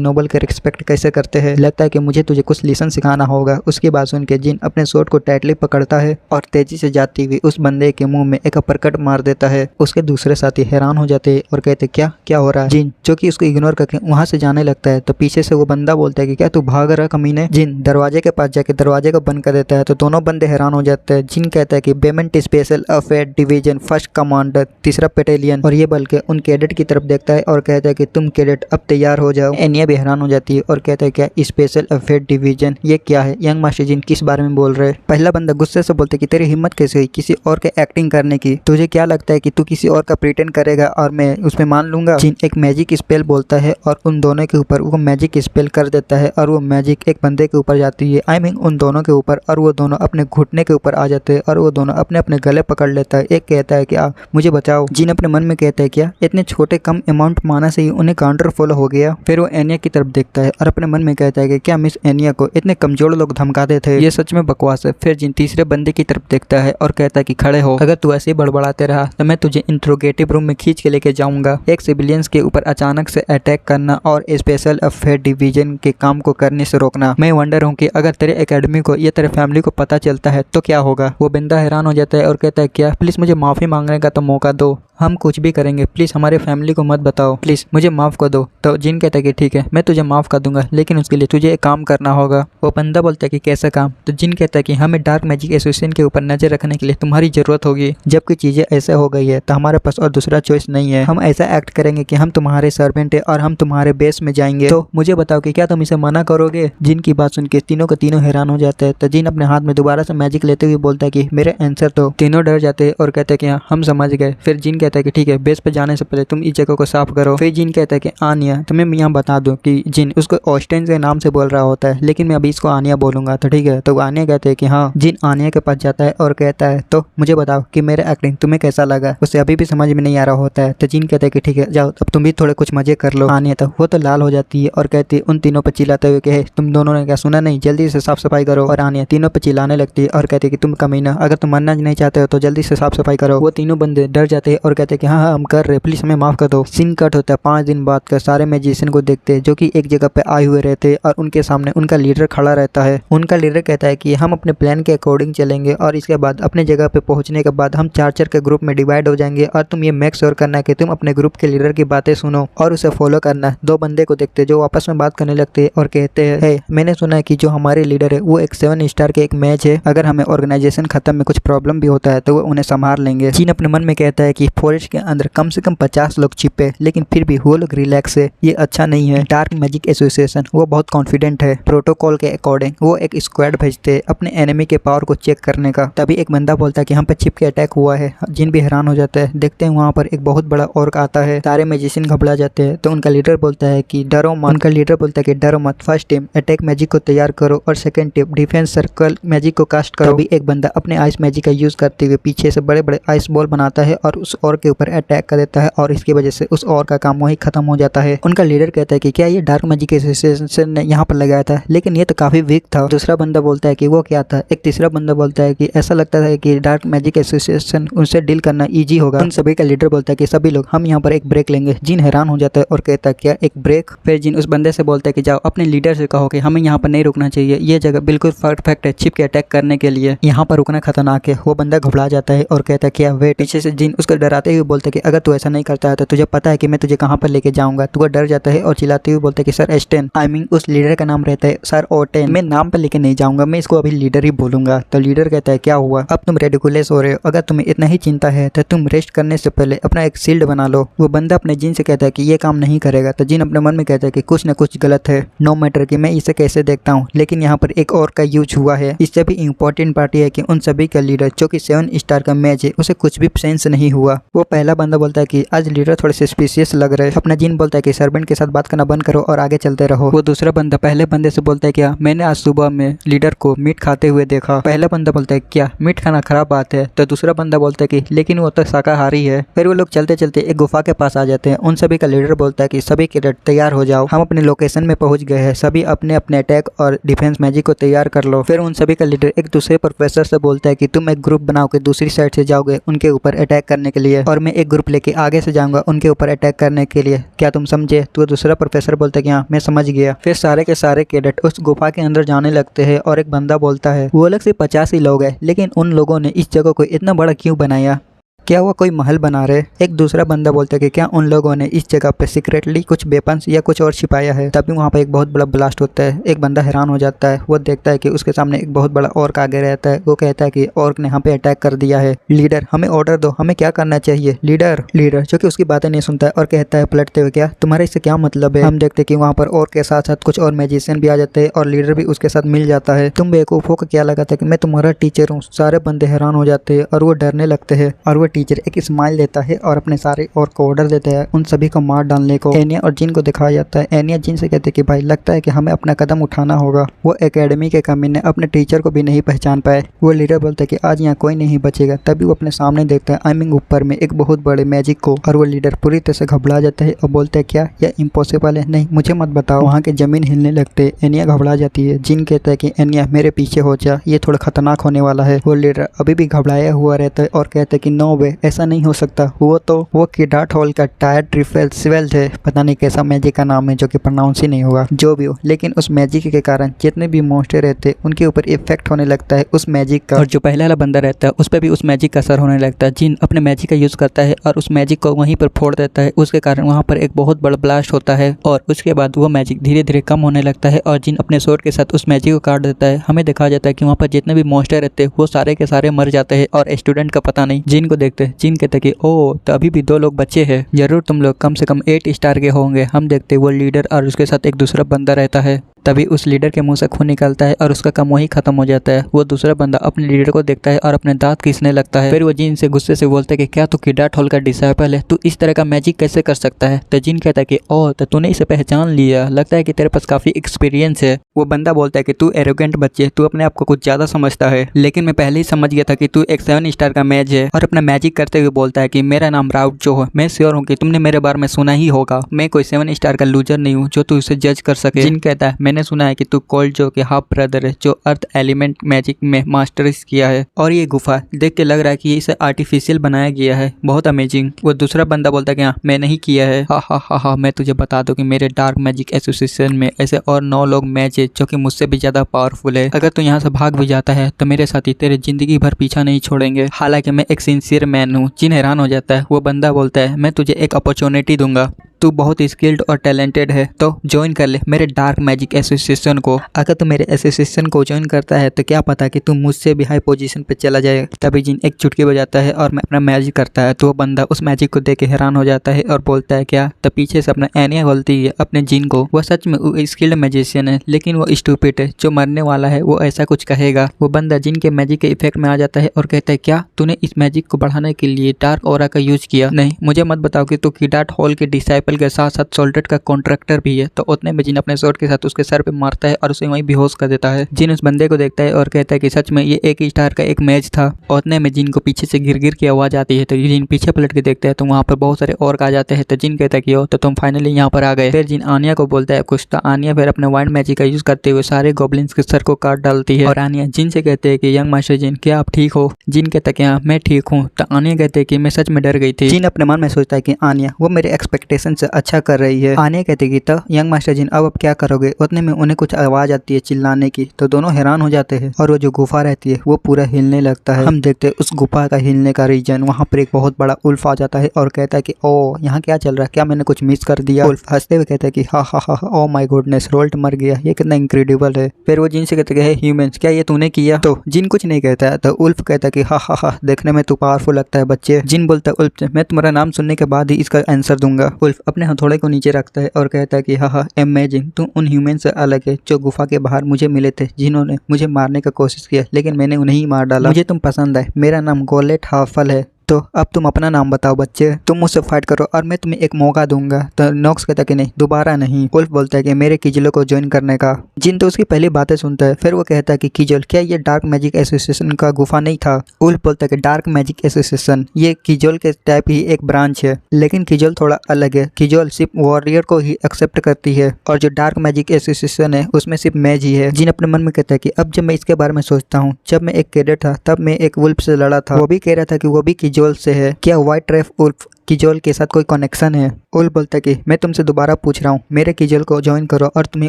नोबल के रिस्पेक्ट कैसे करते हैं। लगता है कि मुझे तुझे कुछ लेसन सिखाना होगा। उसकी बात सुन के जिन अपने स्वॉर्ड को टाइटली पकड़ता है और तेजी से जाती हुई उस बंदे के मुंह में एक कट मार देता है। उसके दूसरे साथी हैरान हो जाते हैं और कहते क्या क्या हो रहा है? जिन जो कि उसको इग्नोर करके वहां से जाने लगता है तो पीछे से वो बंदा बोलता है कि क्या तू भाग रहा कमीने? जिन दरवाजे के पास जाके दरवाजे को बंद कर देता है तो दोनों बंदे हैरान हो जाते हैं। जिन कहता है कि बेमेंट special affair division first commander 3रा बटालियन, और ये बल्कि उन कैडेट की तरफ देखता है और कहता है कि तुम कैडेट अब तैयार हो जाओ। एनिया भी हैरान हो जाती है और कहता है क्या स्पेशल अफेयर डिवीजन ये क्या है? यंग मास्टर जिन किस बारे में बोल रहे? पहला बंदा गुस्से से बोलता है कि तेरी हिम्मत कैसे हुई किसी और के एक्टिंग करने की? तुझे क्या लगता है कि तू किसी और का प्रिटेंड करेगा और मैं उसमें मान लूंगा? जिन एक मैजिक स्पेल बोलता है और उन दोनों के ऊपर वो मैजिक स्पेल कर देता है और वो मैजिक एक बंदे के ऊपर जाती है, आई मीन उन दोनों के ऊपर, और वो दोनों अपने घुटने के ऊपर आ जाते हैं और वो दोनों अपने अपने गले पकड़ लेता है। एक कहता है क्या मुझे बचाओ। जिन अपने मन में कहता है क्या इतने छोटे कम अमाउंट माना से ही उन्हें काउंटर फॉलो हो गया? फिर वो एनिया की तरफ देखता है और अपने मन में कहता है कि क्या मिस एनिया को इतने कमजोर लोग धमकाते थे? ये सच में बकवास है। फिर जिन तीसरे बंदे की तरफ देखता है और कहता है कि खड़े हो, अगर तू ऐसे ही बड़बड़ाते रहा तो मैं तुझे इंट्रोगेटिव रूम में खींच के लेके जाऊंगा। एक सिविलियंस के ऊपर अचानक से अटैक करना और स्पेशल अफेयर डिवीजन के काम को करने से रोकना। मैं वंडर हूँ कि अगर तेरे एकेडमी को या तेरे फैमिली को पता चलता है तो क्या होगा? वो बंदा हैरान हो जाता है और कहता है क्या प्लीज मुझे माफी मांगने का तो मौका दो, हम कुछ भी करेंगे, प्लीज हमारे फैमिली को मत बताओ, प्लीज मुझे माफ कर दो। तो जिन कहता है कि ठीक है मैं तुझे माफ कर दूंगा लेकिन उसके लिए तुझे एक काम करना होगा। वो बंदा बोलता है कि कैसा काम? तो जिन कहता है कि हमें डार्क मैजिक एसोसिएशन के ऊपर नजर रखने के लिए तुम्हारी जरूरत होगी। जबकि चीजें ऐसे हो गई है तो हमारे पास और दूसरा चॉइस नहीं है। हम ऐसा एक्ट करेंगे कि हम तुम्हारे सर्वेंट है और हम तुम्हारे बेस में जाएंगे। तो मुझे बताओ कि क्या तुम इसे मना करोगे? जिन की बात सुन के तीनों के तीनों हैरान हो जाते हैं। तो जिन अपने हाथ में दोबारा से मैजिक लेते हुए बोलता है कि मेरे आंसर दो। तीनों डर जाते हैं और कहते हैं कि हाँ हम समझ गए। फिर जिन कहता है कि ठीक है बेस पे जाने से पहले तुम इस जगह को साफ करो। फिर जिन कहता है कि आनिया, तुम्हें मैं यहाँ बता दूं कि जिन उसको ऑस्टेन के नाम से बोल रहा होता है लेकिन मैं अभी इसको आनिया बोलूंगा तो ठीक है। तो आनिया कहते हैं कि हाँ। जिन आनिया के पास जाता है और कहता है तो मुझे बताओ कि मेरा एक्टिंग तुम्हें कैसा लगा? उसे अभी भी समझ में नहीं आ रहा होता है। तो जिन कहता है कि ठीक है जाओ अब तुम भी थोड़े कुछ मजे कर लो। आनिया तो वो तो लाल हो जाती है और कहती है उन तीनों पर चिल्लाते हुए कि तुम दोनों ने क्या सुना नहीं, जल्दी से साफ सफाई करो। और आनिया तीनों पर चिल्लाने लगती है और कहती है कि तुम कमीना, अगर तुम मरना नहीं चाहते हो तो जल्दी से साफ सफाई करो। वो तीनों बंदे डर जाते हैं और कहते हैं कि हाँ हम कर रहे, प्लीज हमें माफ कर दो। सीन कट होता है 5 दिन बाद का। सारे मैजिशियन को देखते हैं जो कि एक जगह पे आए हुए रहते हैं और उनके सामने उनका लीडर खड़ा रहता है। उनका लीडर कहता है कि हम अपने प्लान के अकॉर्डिंग चलेंगे और इसके बाद अपने जगह पे पहुंचने के बाद हम 4-4 के ग्रुप में डिवाइड हो जाएंगे और तुम ये मेक श्योर करना कि तुम अपने ग्रुप के लीडर की बातें सुनो और उसे फॉलो करना। 2 बंदे को देखते जो आपस में बात करने लगते हैं और कहते हैं hey, मैंने सुना है कि जो हमारे लीडर है वो एक 7 स्टार के एक मैच है, अगर हमें ऑर्गेनाइजेशन खत्म में कुछ प्रॉब्लम भी होता है तो वो उन्हें संभाल लेंगे। चीन अपने मन में कहता है कि फॉरेस्ट के अंदर कम से कम 50 लोग छिपे लेकिन फिर भी वो लोग रिलैक्स है, ये अच्छा नहीं है। डार्क मैजिक एसोसिएशन वो बहुत कॉन्फिडेंट है। प्रोटोकॉल के अकॉर्डिंग वो एक स्क्वाड भेजते अपने एनिमी के पावर को चेक करने का। तभी एक बंदा बोलता है कि हम पे छिप के अटैक हुआ है। जिन भी हैरान हो जाता है। देखते हैं वहाँ पर एक बहुत बड़ा ऑर्क आता है। सारे मैजिशियन घबरा जाते हैं तो उनका लीडर बोलता है कि डरो मत। उनका लीडर बोलता है कि डरो मत, फर्स्ट टीम अटैक मैजिक को तैयार करो और second team defence circle magic को कास्ट करो। तभी एक बंदा अपने आइस मैजिक का यूज करते हुए पीछे से बड़े बड़े आइस बॉल बनाता है और उस ऑर्क के ऊपर अटैक कर देता है और इसकी वजह से उस ऑर्क का काम वही खत्म हो जाता है। उनका लीडर कहता है कि क्या ये डार्क मैजिक एसोसिएशन ने यहाँ पर लगाया था लेकिन ये तो काफी वीक था। दूसरा बंदा बोलता है कि वो क्या था। एक तीसरा बंदा बोलता है कि ऐसा लगता था कि डार्क मैजिक एसोसिएशन उनसे डील करना इजी होगा। उन सभी का लीडर बोलता है कि सभी लोग हम यहाँ पर एक ब्रेक लेंगे। जिन हैरान हो जाता है और कहता है क्या एक ब्रेक? फिर जिन उस बंदे से बोलता है कि जाओ अपने लीडर से कहो कि हमें यहाँ पर नहीं रुकना चाहिए, ये जगह बिल्कुल परफेक्ट है छिप के अटैक करने के लिए, यहाँ पर रुकना खतरनाक है। वो बंदा घबरा जाता है और कहता है क्या वेट। पीछे से जिन उसको डराते हुए बोलता है कि अगर तू ऐसा नहीं करता है तो तुझे पता है कि मैं तुझे कहाँ पर लेके जाऊंगा। तो वो डर जाता है और चिल्लाते हुए बोलता है कि सर एस्टेन, आई मीन उस लीडर का नाम रहता है सर ओटेन, मैं नाम पर लेके नहीं जाऊंगा, मैं इसको अभी लीडर ही बोलूंगा। तो लीडर कहता है क्या हुआ, अब तुम रेडिकुलस हो रहे हो, अगर तुम्हें इतना ही चिंता है तो तुम रेस्ट करने से पहले अपना एक शील्ड बना लो। वो बंदा अपने जिन से कहता है कि ये काम नहीं करेगा। तो जिन अपने मन में कहता है कि कुछ ना कुछ गलत है, नो मैटर कि मैं इसे कैसे देखता हूँ, लेकिन यहाँ पर एक और का यूज हुआ है। इससे भी इम्पोर्टेंट पार्ट है कि उन सभी का लीडर जो कि 7 स्टार का मैच है उसे कुछ भी सेंस नहीं हुआ। वो पहला बंदा बोलता है कि आज लीडर थोड़े सस्पिशियस लग रहे हैं। अपना जिन बोलता है कि सर्वेंट के साथ बात करना बंद करो और आगे चलते रहो। वो दूसरा बंदा पहले बंदे से बोलता है क्या मैंने आज सुबह में लीडर को मीट खाते हुए देखा। पहला बंदा बोलता है क्या मीट खाना खराब बात है। तो दूसरा बंदा बोलता है कि लेकिन वो तो शाकाहारी है। फिर वो लोग चलते चलते एक गुफा के पास आ जाते हैं। उन सभी का लीडर बोलता है कि सभी कैडेट तैयार हो जाओ, हम अपने लोकेशन में पहुंच गए हैं, सभी अपने अपने अटैक और डिफेंस मैजिक को तैयार कर लो। फिर उन सभी का लीडर एक दूसरे प्रोफेसर से बोलता है कि तुम एक ग्रुप बनाओ के दूसरी साइड से जाओगे उनके ऊपर अटैक करने के लिए, और मैं एक ग्रुप लेके आगे से जाऊंगा उनके ऊपर अटैक करने के लिए। क्या तुम समझे? तो दूसरा प्रोफेसर बोलता है कि हाँ मैं समझ गया। फिर सारे के सारे कैडेट उस गुफा के अंदर जाने लगते हैं और एक बंदा बोलता है वो अलग से 50 ही लोग हैं, लेकिन उन लोगों ने इस जगह को इतना बड़ा क्यों बनाया? क्या वो कोई महल बना रहे? एक दूसरा बंदा बोलता है कि क्या उन लोगों ने इस जगह पे सीक्रेटली कुछ वेपन्स या कुछ और छिपाया है? तभी वहाँ पे एक बहुत बड़ा ब्लास्ट होता है। एक बंदा हैरान हो जाता है। वो देखता है कि उसके सामने एक बहुत बड़ा ऑर्क आगे रहता है। वो कहता है कि ऑर्क ने यहाँ पे अटैक कर दिया है। लीडर हमें ऑर्डर दो, हमें क्या करना चाहिए? लीडर जो कि उसकी बातें नहीं सुनता है और कहता है पलटते हुए क्या तुम्हारा इससे क्या मतलब है? हम देखते हैं कि वहाँ पर ऑर्क के साथ साथ कुछ और मैजिशियन भी आ जाते हैं और लीडर भी उसके साथ मिल जाता है। तुम बेवकूफों को क्या लगा था कि मैं तुम्हारा टीचर हूँ? सारे बंदे हैरान हो जाते हैं और वो डरने लगते हैं। और वो टीचर एक स्माइल देता है और अपने सारे और को ऑर्डर देता है उन सभी को मार डालने को। एनिया और जिन को दिखाया जाता है। एनिया जिन से कहते हैं कि भाई लगता है कि हमें अपना कदम उठाना होगा। वो एकेडमी के कमीने अपने टीचर को भी नहीं पहचान पाए। वो लीडर बोलता है कि आज यहाँ कोई नहीं बचेगा। तभी वो अपने सामने देखता है आइमिंग ऊपर में एक बहुत बड़े मैजिक को, और वो लीडर पूरी तरह से घबरा जाता है और बोलता है क्या यह इम्पॉसिबल है? नहीं मुझे मत बताओ। वहाँ के जमीन हिलने लगते। एनिया घबरा जाती है। जिन कहता है कि एनिया मेरे पीछे हो जा, ये थोड़ा खतरनाक होने वाला है। वो लीडर अभी भी घबराया हुआ रहता है और कहता है कि नो वे, ऐसा नहीं हो सकता। वो किडाट हॉल का टायर ट्रिफेल स्वेल्थ है, पता नहीं कैसा मैजिक का नाम है जो कि प्रोनाउंस ही नहीं होगा, जो भी हो। लेकिन उस मैजिक के कारण जितने भी मॉन्स्टर रहते हैं उनके ऊपर इफेक्ट होने लगता है उस मैजिक का, और जो पहले वाला बंदा रहता है उस पर भी उस मैजिक का असर होने लगता है। जिन अपने मैजिक का यूज करता है और उस मैजिक को वहीं पर फोड़ देता है। उसके कारण वहाँ पर एक बहुत बड़ा ब्लास्ट होता है और उसके बाद वो मैजिक धीरे धीरे कम होने लगता है और जिन अपने स्वॉर्ड के साथ उस मैजिक को काट देता है। हमें दिखाया जाता है कि वहाँ पर जितने भी मॉन्स्टर रहते हैं वो सारे के सारे मर जाते हैं और स्टूडेंट का पता नहीं। जिन को देखते हैं, जिन कहते हैं कि ओ तो अभी भी 2 लोग बच्चे हैं, जरूर तुम लोग कम से कम 8 स्टार के होंगे। हम देखते वो लीडर और उसके साथ एक दूसरा बंदा रहता है। तभी उस लीडर के मुंह से खून निकलता है और उसका काम वही खत्म हो जाता है। वो दूसरा बंदा अपने लीडर को देखता है और अपने दांत खींचने लगता है। फिर वो जिन से गुस्से से बोलता है कि क्या तू किडाट हॉल का डिसाइपल है? तू इस तरह का मैजिक कैसे कर सकता है? तो जिन कहता है कि ओह तो तूने इसे पहचान लिया, लगता है कि तेरे पास काफी एक्सपीरियंस है। वो बंदा बोलता है कि तू एरोगेंट बच्चे, तू अपने आप को कुछ ज्यादा समझता है, लेकिन मैं पहले ही समझ गया था कि तू एक 7 स्टार का मैच है। और अपना मैजिक करते हुए बोलता है कि मेरा नाम राउट जो है, मैं श्योर हूँ कि तुमने मेरे बारे में सुना ही होगा। मैं कोई 7 स्टार का लूजर नहीं हूँ जो तू इसे जज कर सके। जिन कहता है मैंने सुना है कि तू कोल्ड जो के हाफ ब्रदर है जो अर्थ एलिमेंट मैजिक में मास्टर्स किया है, और ये गुफा देख के लग रहा है कि इसे आर्टिफिशियल बनाया गया है, बहुत अमेजिंग। वो दूसरा बंदा बोलता है कि हाँ मैं नहीं किया है। हा हा हा हा, मैं तुझे बता दूं कि मेरे डार्क मैजिक एसोसिएशन में ऐसे और 9 लोग मैच है जो कि मुझसे भी ज्यादा पावरफुल है। अगर तू यहाँ से भाग भी जाता है तो मेरे साथी तेरे जिंदगी भर पीछा नहीं छोड़ेंगे, हालांकि मैं एक सिंसियर मैन हूँ। जिन हैरान हो जाता है। वो बंदा बोलता है मैं तुझे एक अपॉर्चुनिटी दूंगा, तू बहुत स्किल्ड और टैलेंटेड है तो ज्वाइन कर ले मेरे डार्क मैजिक एसोसिएशन को। अगर तू मेरे एसोसिएशन को ज्वाइन करता है तो क्या पता कि तू मुझसे भी हाई पोजीशन पे चला जाए। तभी जिन एक चुटकी बजाता है और अपना मैजिक करता है तो वो बंदा उस मैजिक को देख के हैरान हो जाता है और बोलता है क्या? तो पीछे से अपना एनिया बोलती है अपने जिन को, वो सच में स्किल्ड मैजिशियन है लेकिन वो स्टूपिड है, जो मरने वाला है वो ऐसा कुछ कहेगा। वो बंदा जिन के मैजिक के इफेक्ट में आ जाता है और कहता है क्या तूने इस मैजिक को बढ़ाने के लिए डार्क ऑरा का यूज किया? नहीं मुझे मत बताओ कि तू किडाट हॉल के डिसाइपल के साथ साथ सोल्टेड का कॉन्ट्रैक्टर भी है। तो उतने में जिन अपने स्वॉर्ड के साथ उसके सर पे मारता है और उसे वहीं बेहोश कर देता है। जिन उस बंदे को देखता है और कहता है कि सच में ये 1 स्टार का एक मैच था। उतने में जिन को पीछे से गिर गिर की आवाज आती है तो जिन पीछे पलट के देखता है तो वहाँ पर बहुत सारे और आ जाते हैं। तो जिन कहता है कि हो तो तुम फाइनली यहाँ पर आ गए। फिर जिन आनिया को बोलता है कुछ, तो आनिया फिर अपने वाइल्ड मैजिक का यूज करते हुए सारे गॉब्लिन्स के सर को काट डालती है। और आनिया जिन से कहते हैं कि यंग मास्टर जिन क्या आप ठीक हो? जिन कहता है कि हाँ मैं ठीक हूँ। तो आनिया कहते हैं कि मैं सच में डर गई थी। जिन अपने मन में सोचता है कि आनिया वो मेरे एक्सपेक्टेशन से अच्छा कर रही है। आनिया कहते कि तो यंग मास्टर जिन अब क्या करोगे? उतने में उन्हें कुछ आवाज आती है चिल्लाने की, तो दोनों हैरान हो जाते हैं और वो जो गुफा रहती है वो पूरा हिलने लगता है। हम देखते हैं उस गुफा का हिलने का रीजन, वहाँ पर एक बहुत बड़ा उल्फ आ जाता है और कहता है कि ओ यहाँ क्या चल रहा है, क्या मैंने कुछ मिस कर दिया? उल्फ हंसते हुए कहता है कि हा हा हा, ओ माय गॉडनेस रोल्ट मर गया, ये कितना इंक्रेडिबल है। फिर वो जिन से कहते हैं ह्यूमंस क्या ये तूने किया? तो जिन कुछ नहीं कहता है। तो उल्फ कहता है कि हा हा हा, देखने में तू पावरफुल लगता है बच्चे। जिन बोलता है उल्फ से मैं तुम्हारा नाम सुनने के बाद ही इसका आंसर दूंगा। उल्फ अपने हथौड़े को नीचे रखता है और कहता है कि हा हा अमेजिंग, तुम उन ह्यूमन से अलग है जो गुफा के बाहर मुझे मिले थे, जिन्होंने मुझे मारने का कोशिश किया लेकिन मैंने उन्हें ही मार डाला। मुझे तुम पसंद है, मेरा नाम गोलेट हाफल है। तो अब तुम अपना नाम बताओ बच्चे, तुम मुझसे फाइट करो और मैं तुम्हें एक मौका दूंगा। तो नॉक्स कहता है कि नहीं, दोबारा नहीं। उल्फ बोलता है कि मेरे किजलो को ज्वाइन करने का। जिन तो उसकी पहली बातें सुनता है, फिर वो कहता है कि किजल, क्या ये डार्क मैजिक एसोसिएशन का गुफा नहीं था? उल्फ बोलता है कि डार्क मैजिक एसोसिएशन ये किजल के टाइप ही एक ब्रांच है, लेकिन किजल थोड़ा अलग है। किजल सिर्फ वॉरियर को ही एक्सेप्ट करती है और जो डार्क मैजिक एसोसिएशन है उसमें सिर्फ मैज ही है। जिन अपने मन में कहता है कि अब जब मैं इसके बारे में सोचता हूँ, जब मैं एक कैडेट था तब मैं एक वुल्फ से लड़ा था, वो भी कह रहा था कि वो भी किजल से है। क्या व्हाइट रेफ उल्फ किजल के साथ कोई कनेक्शन है? उल्फ बोलता है कि मैं तुमसे दोबारा पूछ रहा हूँ, मेरे किजल को ज्वाइन करो और तुम्हें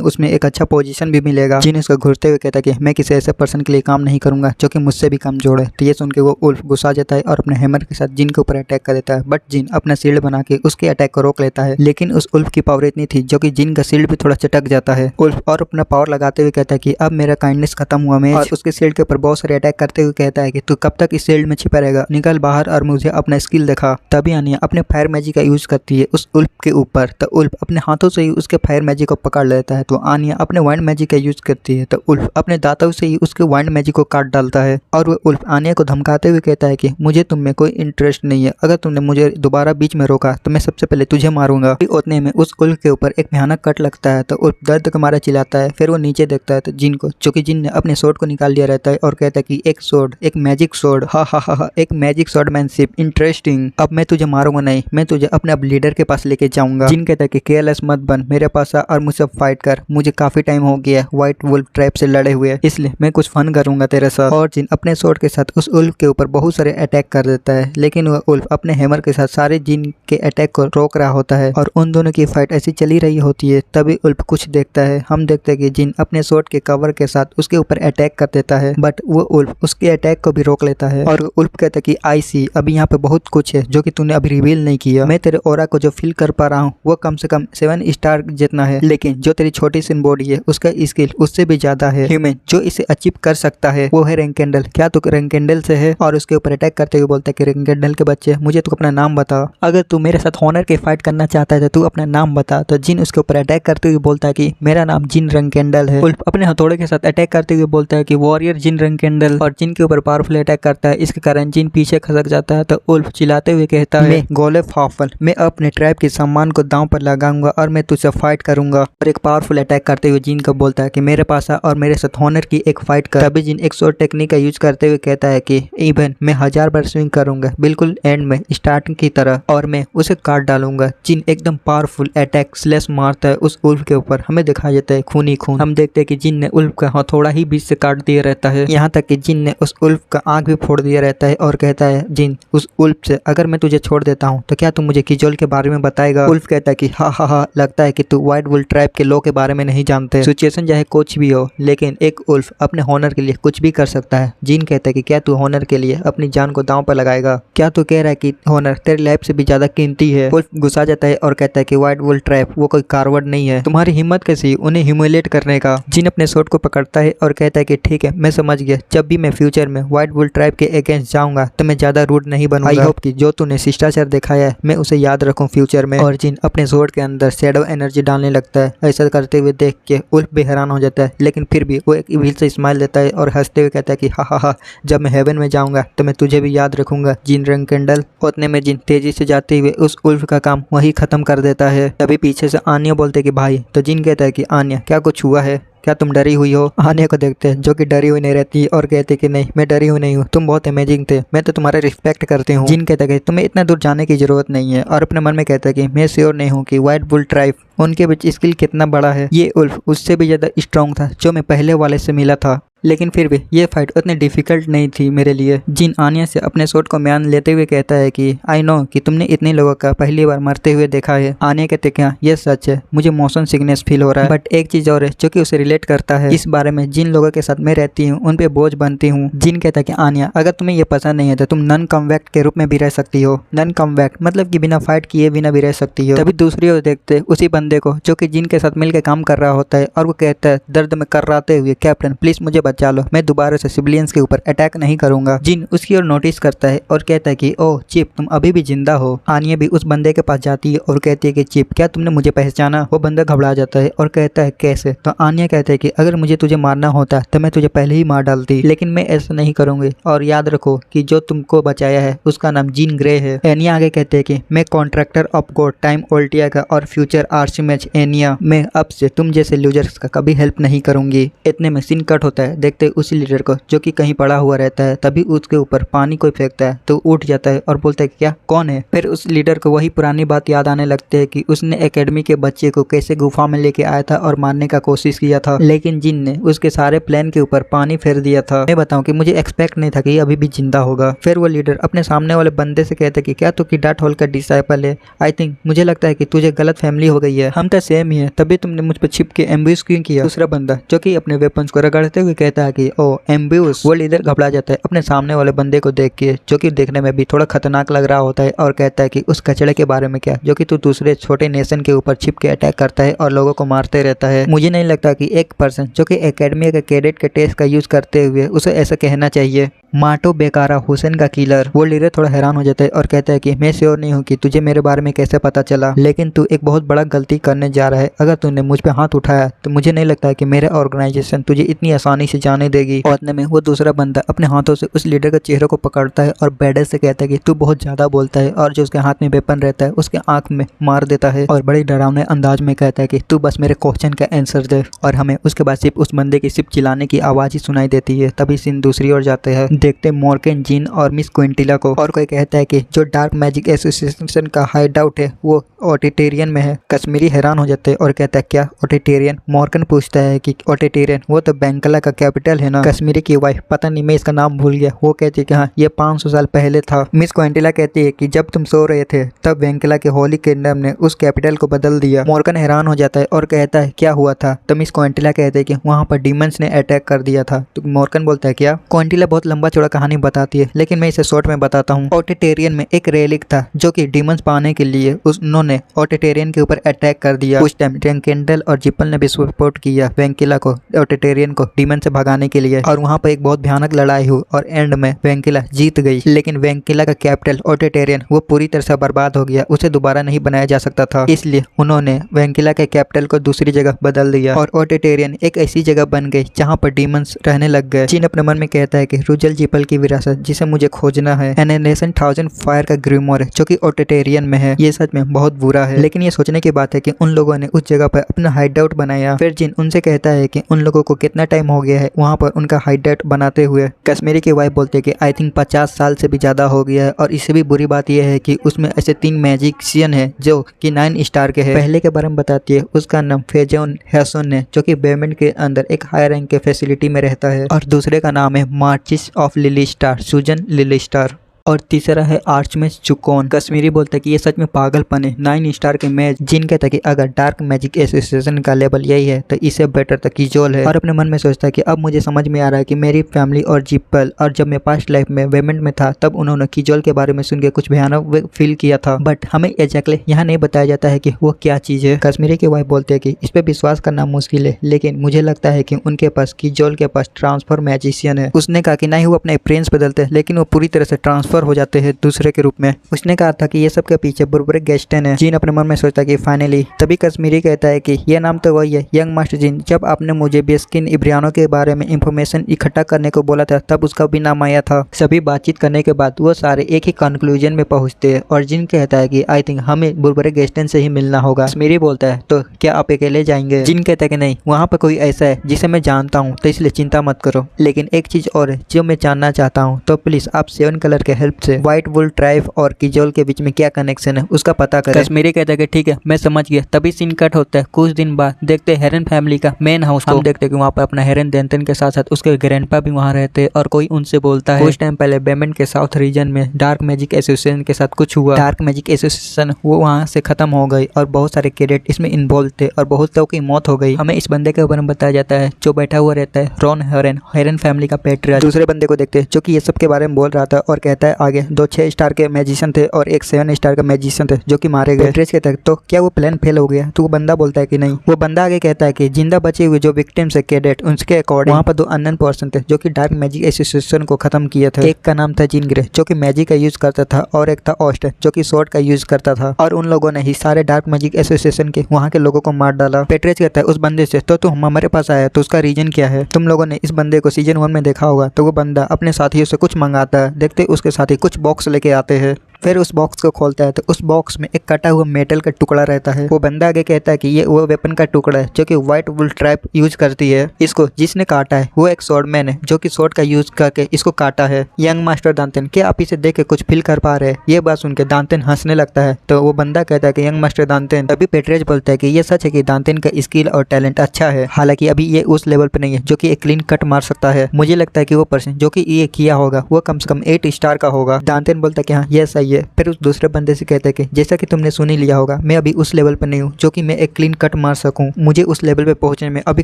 उसमें एक अच्छा पोजीशन भी मिलेगा। जिन उसको घूरते हुए कहता है कि मैं किसी ऐसे पर्सन के लिए काम नहीं करूंगा जो कि मुझसे भी कमजोर है। तो ये सुन के वो उल्फ गुस्सा जाता है और अपने हैमर के साथ जिन के ऊपर अटैक कर देता है, बट जिन अपना शील्ड बना के उसके अटैक को रोक लेता है। लेकिन उस उल्फ की पावर इतनी थी जो कि जिन का शील्ड भी थोड़ा चटक जाता है। उल्फ और अपना पावर लगाते हुए कहता है कि अब मेरा काइंडनेस खत्म हुआ। मैं और उसके शील्ड के ऊपर बहुत सारे अटैक करते हुए कहता है कि तू कब तक इस शील्ड में छिपा रहेगा, निकल बाहर और मुझे अपना स्किल दिखा। तभी आनिया अपने फायर मैजिक का यूज करती है उस उल्फ के ऊपर। तो उल्फ अपने हाथों से ही उसके फायर मैजिक को पकड़ लेता है। तो आनिया अपने वाइंड मैजिक का यूज करती है, तो उल्फ अपने दांतों से ही उसके वाइंड मैजिक को काट डालता है। और वो उल्फ आनिया को धमकाते हुए कहता है कि मुझे तुम में कोई इंटरेस्ट नहीं है, अगर तुमने मुझे दोबारा बीच में रोका तो मैं सबसे पहले तुझे मारूंगा। उतने में उस उल्फ के ऊपर एक भयानक कट लगता है, तो उल्फ दर्द के मारे चिल्लाता है। फिर वो नीचे देखता है तो जिन को, जो कि जिन ने अपने सोर्ड को निकाल लिया रहता है और कहता है कि एक सोर्ड, एक मैजिक सोर्ड, हा हा हा, एक मैजिक स्वॉर्डमैनशिप, इंटरेस्टिंग। अब मैं तुझे मारूंगा नहीं, मैं तुझे अपने अब लीडर के पास लेके जाऊंगा। जिन कहता है कि केयरलेस मत बन, मेरे पास आ और मुझसे फाइट कर, मुझे काफी टाइम हो गया व्हाइट वुल्फ ट्रैप से लड़े हुए, इसलिए मैं कुछ फन करूंगा तेरे साथ। और जिन अपने सोर्ड के साथ उस उल्फ के ऊपर बहुत सारे अटैक कर देता है, लेकिन वह उल्फ अपने हैमर के साथ सारे जिन के अटैक को रोक रहा होता है और उन दोनों की फाइट ऐसी चली रही होती है। तभी उल्फ कुछ देखता है, हम देखते हैं कि जिन अपने सोर्ड के कवर के साथ उसके ऊपर अटैक कर देता है, बट वो उल्फ उसके अटैक को भी रोक लेता है। और उल्फ कहता है कि आई सी, अभी यहाँ पे बहुत कुछ है जो कि तूने अभी रिवील नहीं किया। मैं तेरे ऑरा को जो फील कर पा रहा हूँ वो कम से कम 7 स्टार जितना है, लेकिन जो तेरी छोटी सी बॉडी है उसका स्किल उससे भी ज्यादा है। ह्यूमन जो इसे अचीव कर सकता है वो है रेंकेंडल। क्या तू रेंकेंडल से है? और उसके ऊपर अटैक करते हुए बोलता है कि रेंकेंडल के बच्चे, मुझे तू अपना नाम बता, अगर तू मेरे साथ हॉनर के फाइट करना चाहता है तो तू अपना नाम बता। तो जिन उसके ऊपर अटैक करते हुए बोलता है कि मेरा नाम जिन रेंकेंडल है। उल्फ अपने हथौड़े के साथ अटैक करते हुए बोलता है कि वॉरियर जिन रेंकेंडल, और जिन के ऊपर पावरफुल अटैक करता है, इसके कारण जिन पीछे खसक जाता है। तो उल्फ चिल्लाते हुए कहता है, मैं गोलेफ हाफल, मैं अपने ट्राइब के सम्मान को दांव पर लगाऊंगा और मैं तुझसे फाइट करूंगा। और एक पावरफुल अटैक करते हुए जिन को बोलता है कि मेरे पास आ और मेरे साथ हॉनर की एक फाइट कर। तभी जिन एक शॉर्ट टेक्निक का यूज करते हुए कहता है कि इवन मैं 1000 बार स्विंग करूंगा, बिल्कुल एंड में स्टार्टिंग की तरह, और मैं उसे काट डालूंगा। जिन एकदम पावरफुल अटैक स्लैश मारता है उस उल्फ के ऊपर, हमें दिखाया जाता है खून ही खून। हम देखते हैं कि जिन ने उल्फ का हथौड़ा ही बीच से काट दिया रहता है, यहाँ तक कि जिन ने उस उल्फ का आंख भी फोड़ दिया रहता है और कहता है जिन उस उल्फ से, अगर मैं तुझे छोड़ देता हूँ तो क्या तू मुझे किजोल के बारे में बताएगा? उल्फ कहता है कि हा हा हा, लगता है कि तू व्हाइट वुल्फ ट्राइब के लॉ के बारे में नहीं जानते। सिचुएशन चाहे कुछ भी हो, लेकिन एक उल्फ अपने हॉनर के लिए कुछ भी कर सकता है। जिन कहता है कि क्या तू हॉनर के लिए अपनी जान को दांव पर लगाएगा? क्या तू कह रहा है कि हॉनर तेरी लाइफ से भी ज्यादा कीमती है? उल्फ गुस्सा जाता है और कहता है कि व्हाइट वुल्फ ट्राइब वो कोई कारवर्ड नहीं है, तुम्हारी हिम्मत कैसी उन्हें ह्यूमिलेट करने का? जिन अपने शॉट को पकड़ता है और कहता है कि ठीक है, मैं समझ गया, जब भी मैं फ्यूचर में व्हाइट वुल्फ ट्राइब के अगेंस्ट जाऊंगा तो मैं ज्यादा रूड नहीं बनूंगा। आई होप कि जो तूने शिष्टाचार दिखाया है मैं उसे याद रखूं फ्यूचर में। और जिन अपने शॉट के अंदर शैडो एनर्जी डालने लगता है। ऐसा करते हुए देख के उल्फ भी हैरान हो जाता है, लेकिन फिर भी वो एक इविल से स्माइल देता है और हंसते हुए कहता है कि हा हा हा, जब मैं हेवन में जाऊंगा तो मैं तुझे भी याद रखूंगा जिन रेंकेंडल। उतने में जिन तेजी से जाते हुए उस उल्फ का काम वही खत्म कर देता है। तभी पीछे से आनिया बोलते कि भाई। तो जिन कहता है कि आनिया क्या कुछ हुआ है, क्या तुम डरी हुई हो? आनिया को देखते हैं जो कि डरी हुई नहीं रहती और कहते कि नहीं मैं डरी हुई नहीं हूँ, तुम बहुत अमेजिंग थे, मैं तो तुम्हारा रिस्पेक्ट करती हूँ। जिन कहता है कि तुम्हें इतना दूर जाने की जरूरत नहीं है, और अपने मन में कहता है कि मैं श्योर नहीं हूँ कि व्हाइट वुल्फ ट्राइब उनके बीच स्किल कितना बड़ा है। ये उल्फ उससे भी ज्यादा स्ट्रॉन्ग था जो मैं पहले वाले से मिला था, लेकिन फिर भी ये फाइट उतनी डिफिकल्ट नहीं थी मेरे लिए। जिन आनिया से अपने शॉट को म्यान लेते हुए कहता है कि आई नो कि तुमने इतने लोगों का पहली बार मरते हुए देखा है। आनिया कहते क्या ये सच है, मुझे मोशन सिकनेस फील हो रहा है, बट एक चीज और है जो कि उसे रिलेट करता है इस बारे में, जिन लोगों के साथ मैं रहती हूँ उन पे बोझ बनती हूँ। जिन कहता है कि आनिया अगर तुम्हें ये पसंद नहीं है तो तुम नन कन्वेक्ट के रूप में भी रह सकती हो। नन कन्वेक्ट मतलब कि बिना फाइट किए बिना भी रह सकती हो। तभी दूसरी ओर देखते उसी बंदे को जो कि जिन के साथ मिलकर काम कर रहा होता है और वो कहता है दर्द में कर्राते हुए, कैप्टन प्लीज मुझे बचा लो, मैं दोबारा से सिविलियंस के ऊपर अटैक नहीं करूंगा। जिन उसकी ओर नोटिस करता है और कहता है कि ओह चिप, तुम अभी भी जिंदा हो। आनिया भी उस बंदे के पास जाती है और कहती है कि चिप, क्या तुमने मुझे पहचाना? वो बंदा घबरा जाता है और कहता है कैसे? तो आनिया कहता है कि अगर मुझे तुझे मारना होता तो मैं तुझे पहले ही मार डालती, लेकिन मैं ऐसा नहीं करूंगी। और याद रखो कि जो तुमको बचाया है उसका नाम जीन ग्रे है। एनिया आगे कहते हैं कि मैं कॉन्ट्रैक्टर ऑफ गॉड टाइम ओल्टिया का और फ्यूचर आर्चमैच एनिया, मैं अब से तुम जैसे लूजर्स का कभी हेल्प नहीं करूंगी। इतने में सीन कट होता है, देखते उसी लीडर को जो कि कहीं पड़ा हुआ रहता है। तभी उसके ऊपर पानी कोई फेंकता है तो उठ जाता है और बोलता है क्या, कौन है? फिर उस लीडर को वही पुरानी बात याद आने लगती है कि उसने एकेडमी के बच्चे को कैसे गुफा में लेके आया था और मारने का कोशिश किया था, लेकिन जिन ने उसके सारे प्लान के ऊपर पानी फेर दिया था। मैं बताऊं कि मुझे एक्सपेक्ट नहीं था कि अभी भी जिंदा होगा। फिर वो लीडर अपने सामने वाले बंदे से कहता है कि क्या तू किडाट हॉल का डिसाइपल है? आई थिंक मुझे लगता है कि तुझे गलत फैमिली हो गई है, हम तो सेम ही है, तभी तुमने मुझ पर छिप के एम्ब्यूज क्यों किया? दूसरा बंदा जो कि अपने वेपन्स को रगड़ते हुए कहता है कि ओ एम्ब्यूज। वो लीडर घबरा जाता है अपने सामने वाले बंदे को देख के, जो कि देखने में भी थोड़ा खतरनाक लग रहा होता है, और कहता है कि उस कचड़े के बारे में क्या, जो कि तू दूसरे छोटे नेशन के ऊपर छिप के अटैक करता है और लोगों को मारते रहता है। मुझे नहीं लगता कि एक पर्सन जो कि एकेडमी के कैडेट के टेस्ट का यूज करते हुए उसे ऐसा कहना चाहिए। माटो बेकारा हुसैन का किलर। वो लीडर थोड़ा हैरान हो जाता है और कहता है कि मैं श्योर नहीं हूँ कि तुझे मेरे बारे में कैसे पता चला, लेकिन तू एक बहुत बड़ा गलती करने जा रहा है। अगर तूने मुझ पे हाथ उठाया तो मुझे नहीं लगता है कि मेरा ऑर्गेनाइजेशन तुझे इतनी आसानी से जाने देगी। और इतने में वो दूसरा बंदा अपने हाथों से उस लीडर के चेहरे को पकड़ता है और बेडे से कहता है कि तू बहुत ज्यादा बोलता है, और जो उसके हाथ में वेपन रहता है उसके आंख में मार देता है और बड़े डरावने अंदाज में कहता है कि तू बस मेरे क्वेश्चन का आंसर दे। और हमें उसके बाद सिर्फ उस बंदे की सिर्फ चिल्लाने की आवाज ही सुनाई देती है। तभी सीन दूसरी ओर जाते हैं, देखते मॉर्गन, जिन और मिस क्विंटिला को। और कोई कहता है कि जो डार्क मैजिक एसोसिएशन का हाइड आउट है वो ऑडिटोरियम में है। कश्मीरी हैरान हो जाते हैं और कहता है क्या ऑडिटोरियम? मॉर्गन पूछता है कि ऑडिटोरियम वो तो बैंकला का कैपिटल है ना। कश्मीरी की वाइफ, पता नहीं मैं इसका नाम भूल गया, वो कहती है कि हाँ ये 500 साल पहले था। मिस क्विंटिला कहती है कि जब तुम सो रहे थे तब बैंकला के होली किंगडम ने उस कैपिटल को बदल दिया। मॉर्गन हैरान हो जाता है और कहता है क्या हुआ था? तो मिस क्विंटिला कहते हैं कि वहाँ पर डीमंस ने अटैक कर दिया था। तो मॉर्गन बोलता है क्या? क्विंटिला बहुत लंबा चौड़ा कहानी बताती है, लेकिन मैं इसे शॉर्ट में बताता हूँ। ऑडिटोरियम में एक रेलिक था जो कि डीमंस पाने के लिए उन्होंने ऑडिटोरियम के ऊपर अटैक कर दिया। उस टाइम कैंडल और जिपल ने भी सपोर्ट किया वेंकिला को, ऑडिटोरियम को डीमन से भगाने के लिए, और वहाँ पर एक बहुत भयानक लड़ाई हुई और एंड में वेंकिला जीत गई। लेकिन वेंकिला का कैपिटल ऑडिटोरियम वो पूरी तरह से बर्बाद हो गया, उसे दोबारा नहीं बनाया जा सकता था, इसलिए उन्होंने वेंकिला के कैपिटल को दूसरी जगह बदल दिया और ऑडिटोरियम एक ऐसी जगह बन गई जहाँ पर डीमंस रहने लग गए। जिन अपने मन में कहता है कि रुजल जिपल की विरासत जिसे मुझे खोजना है, एनेलेशन 1000 फायर का ग्रीमोर है जो कि ऑडिटोरियम में है, ये सच में बहुत बुरा है। लेकिन ये सोचने की बात है कि उन लोगों ने उस जगह पर अपना हाइड आउट बनाया। फिर जिन उनसे कहता है कि उन लोगों को कितना टाइम हो गया है वहाँ पर उनका हाइड आउट बनाते हुए। कश्मीरी की वाइफ बोलते हैं कि आई थिंक 50 साल से भी ज्यादा हो गया है, और इससे भी बुरी बात यह है कि उसमें ऐसे 3 मैजिशियन है जो कि 9 स्टार के हैं। पहले के बारे में बताती है, उसका नाम फेजोन हैसन है जो कि बेमेंट के अंदर एक हाई रैंक के फैसिलिटी में रहता है, और दूसरे का नाम है Marchis of Lily Star, Susan Lily Star, और तीसरा है आर्चमेच चुकोन। कश्मीरी बोलता है कि ये सच में पागलपन है, 9 स्टार के मैच। जिन कहता है कि अगर डार्क मैजिक एसोसिएशन का लेवल यही है तो इससे बेटर तो कीजोल है, और अपने मन में सोचता है कि अब मुझे समझ में आ रहा है कि मेरी फैमिली और जिपल और जब मैं पास्ट लाइफ में वेमेंट में था तब उन्होंने कीजोल के बारे में सुन के कुछ भयानक फील किया था, बट हमें एग्जैक्टली यहाँ नहीं बताया जाता है कि वो क्या चीज है। कश्मीरी की वाइफ बोलते हैं कि इस पर विश्वास करना मुश्किल है, लेकिन मुझे लगता है कि उनके पास कीजोल के पास ट्रांसफर मैजिशियन है। उसने कहा कि नहीं वो अपने प्रिंस बदलते लेकिन वो पूरी तरह से ट्रांसफर हो जाते हैं दूसरे के रूप में। उसने कहा था कि ये सब के पीछे बुरबुरे गेस्टन है। जिन अपने मन में सोचता कि फाइनली। तभी कश्मीरी कहता है कि ये नाम तो वही है, यंग मास्टर जिन। जब आपने मुझे बेस्किन इब्रियानो के बारे में इंफॉर्मेशन इकट्ठा करने को बोला था तब उसका भी नाम आया था। सभी बातचीत करने के बाद वो सारे एक ही कंक्लूजन में पहुंचते हैं, और जिन कहता है कि आई थिंक हमें बुरबुरे गेस्टन से ही मिलना होगा। कश्मीरी बोलता है तो क्या आप अकेले जाएंगे? जिन कहता है कि नहीं, वहाँ पर कोई ऐसा है जिसे मैं जानता हूँ तो इसलिए चिंता मत करो, लेकिन एक चीज और है जो मैं जानना चाहता हूँ, तो प्लीज आप 7 कलर के हेल्प से व्हाइट वुल ट्राइब और कीजोल के बीच में क्या कनेक्शन है उसका पता करें। कश्मीरी कहता है कि ठीक है मैं समझ गया। तभी सीन कट होता है, कुछ दिन बाद देखते हैं हेरन फैमिली का मेन हाउस। हम देखते हैं कि वहाँ पर अपना हेरन देंतन के साथ साथ उसके ग्रैंडपा भी वहाँ रहते हैं, और कोई उनसे बोलता है कुछ टाइम पहले बेमेंट के साउथ रीजन में डार्क मैजिक एसोसिएशन के साथ कुछ हुआ। डार्क मैजिक एसोसिएशन वो वहाँ से खत्म हो गई और बहुत सारे कैडेट इसमें इन्वॉल्व थे और बहुत लोगों की मौत हो गई। हमें इस बंदे के बारे में बताया जाता है जो बैठा हुआ रहता है रॉन हेरन, हेरन फैमिली का पेट्रियार्च। दूसरे बंदे को देखते हैं जो कि ये सब के बारे में बोल रहा था और कहता है आगे 2 6 स्टार के मैजिशियन थे और एक 7 स्टार का मैजिशियन थे जो कि मारे गए। पेट्रियस कहता है तो क्या वो प्लान फेल हो गया? तो वो बंदा बोलता है कि नहीं। वो बंदा आगे कहता है कि जिंदा बचे हुए जो विक्टिम्स है कैडेट, उनके अकॉर्डिंग वहाँ पर 2 अननोन पर्सन थे जो कि डार्क मैजिक एसोसिएशन को खत्म किए थे। एक का नाम था जीन ग्रे जो कि मैजिक का यूज करता था और एक था ऑस्टिन जो कि स्वॉर्ड का यूज करता था, और उन लोगों ने ही सारे डार्क मैजिक एसोसिएशन के वहाँ के लोगों को मार डाला। पेट्रियस कहता है उस बंदे से तो तुम हमारे पास आया तो उसका रीजन क्या है? तुम लोगों ने इस बंदे को सीजन 1 में देखा होगा। तो वो बंदा अपने साथियों से कुछ मंगाता है, देखते उसके साथी कुछ बॉक्स लेके आते हैं, फिर उस बॉक्स को खोलता है तो उस बॉक्स में एक कटा हुआ मेटल का टुकड़ा रहता है। वो बंदा आगे कहता है कि ये वो वेपन का टुकड़ा है जो कि व्हाइट वुल ट्राइब यूज करती है। इसको जिसने काटा है वो एक स्वॉर्डमैन है जो कि स्वॉर्ड का यूज करके इसको काटा है। यंग मास्टर दांतेन, क्या आप इसे देख के कुछ फील कर पा रहे हैं? ये बात सुनकर दांतेन हंसने लगता है। तो वो बंदा कहता है कि यंग मास्टर दांतेन, तभी पेट्रियस बोलता है कि ये सच है कि दांतेन का स्किल और टैलेंट अच्छा है, हालांकि अभी ये उस लेवल पे नहीं है जो कि एक क्लीन कट मार सकता है। मुझे लगता है कि वो पर्सन जो कि ये किया होगा वो कम से कम 8 स्टार का होगा। दांतेन बोलता है कि हाँ ये सही है। फिर उस दूसरे बंदे से कहते हैं कि जैसा कि तुमने सुन ही लिया होगा, मैं अभी उस लेवल पर नहीं हूँ जो कि मैं एक क्लीन कट मार सकूं। मुझे उस लेवल पे पहुंचने में अभी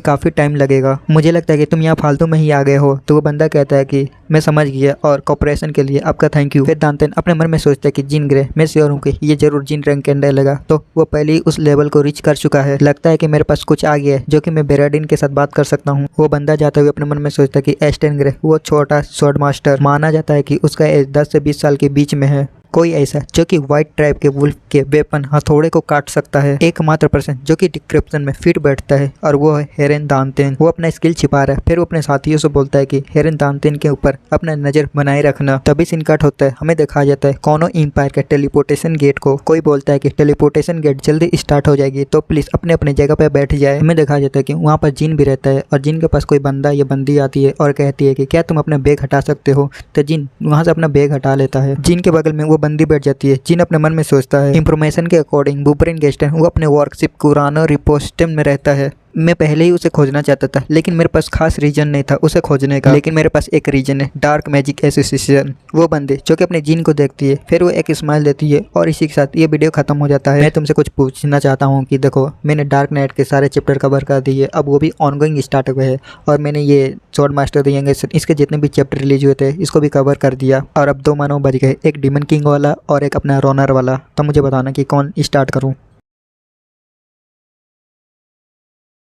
काफी टाइम लगेगा। मुझे लगता है कि तुम यहाँ फालतू में ही आ गए हो। तो वो बंदा कहता है कि मैं समझ गया और कॉपरेशन के लिए आपका थैंक यू। फिर दांतेन अपने मन में सोचता है कि जिन ग्रे, मैं श्योर हूँ कि ये जरूर जिन रैंक के अंडर लेगा। तो वो पहले ही उस लेवल को रीच कर चुका है। लगता है कि मेरे पास कुछ आ गया है जो कि मैं बेराडिन के साथ बात कर सकता हूँ। वो बंदा जाते हुए अपने मन में सोचता है कि एस्टन ग्रे वो छोटा स्वॉर्ड मास्टर, माना जाता है कि उसका एज 10 से 20 साल के बीच में है। कोई ऐसा जो कि व्हाइट ट्राइब के वुल्फ के वेपन हथौड़े को काट सकता है। एकमात्र पर्सन जो कि डिस्क्रिप्शन में फिट बैठता है और वो है हेरेन दांतेन। वो अपना स्किल छिपा रहा है। फिर वो अपने साथियों से बोलता है कि हेरेन दांतेन के ऊपर अपना नजर बनाए रखना। तभी सीन कट होता है, हमें दिखाया जाता है कोनो एम्पायर के टेलीपोर्टेशन गेट को। कोई बोलता है कि टेलीपोर्टेशन गेट जल्दी स्टार्ट हो जाएगी तो प्लीज अपने अपने जगह पे बैठ जाए। हमें दिखाया जाता है कि वहाँ पर जिन भी रहता है और जिन के पास कोई बंदा या बंदी आती है और कहती है कि क्या तुम अपना बैग हटा सकते हो, तो जिन वहाँ से अपना बैग हटा लेता है। जिन के बगल में वो बंदी बैठ जाती है। जिन अपने मन में सोचता है, इंफॉर्मेशन के अकॉर्डिंग बुबरिन गेस्टन वो अपने वर्कशिप कुरानो रिपोस्टम में रहता है। मैं पहले ही उसे खोजना चाहता था लेकिन मेरे पास खास रीजन नहीं था उसे खोजने का, लेकिन मेरे पास एक रीजन है, डार्क मैजिक एसोसिएशन। वो बंदे जो कि अपने जिन को देखती है, फिर वो एक स्माइल देती है और इसी के साथ ये वीडियो खत्म हो जाता है। मैं तुमसे कुछ पूछना चाहता हूँ कि देखो, मैंने डार्क नाइट के सारे चैप्टर कवर कर दिए, अब वो भी ऑनगोइंग स्टार्ट हुए हैं, और मैंने ये sword master the young ascent इसके जितने भी चैप्टर रिलीज हुए थे इसको भी कवर कर दिया, और अब 2 मानव बच गए, एक डीमन किंग वाला और एक अपना रोनर वाला। तो मुझे बताना कि कौन स्टार्ट करूँ।